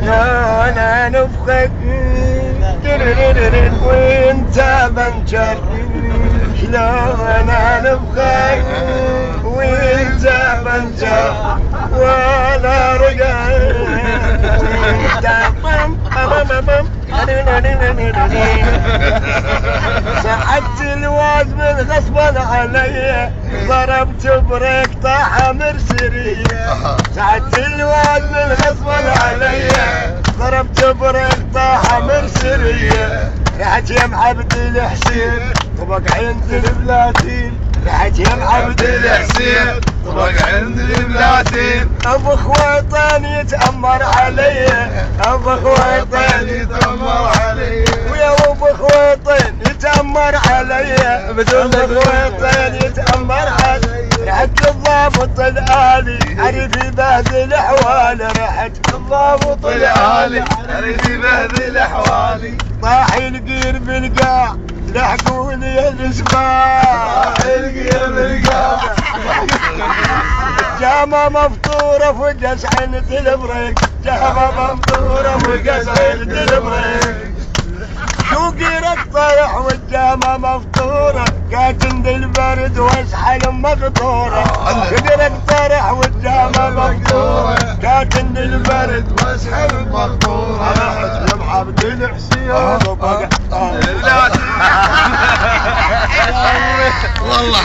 انا نفخك وانت بنجر شلون انا نفخك وانت بنجر وانا رقعت سحبت الواد من غصبا علي ضربت بريك طاحة مرسرية سحبت الواد من غصبا علي ضربت بريك طاحة مرسرية رحت يم عبد الحسين طبق عند البلاتين رحت يم عبد الحسين طبق عند البلاتين ابو خويطان يتأمر علي ابو خويطان يتأمر علي ويا ابو خويطان يتأمر علي بدون خويطان يتأمر علي رحت للضابط الآلي عرف يبهدل احوالي رحت للضابط الآلي عرف يبهدل احوالي طاح القير بالقاع لحقوني الاسباع القير بالقاع جامة مفطورة فوق سحنة البريك جامة مفطورة فوق سحنة البريك شوقي طايح والجامة مفطورة قاتل البرد واسحل مقطورة شوقي طايح والجامة مفطورة قاتل البرد واسحل مقطورة يا عبد الحسين والله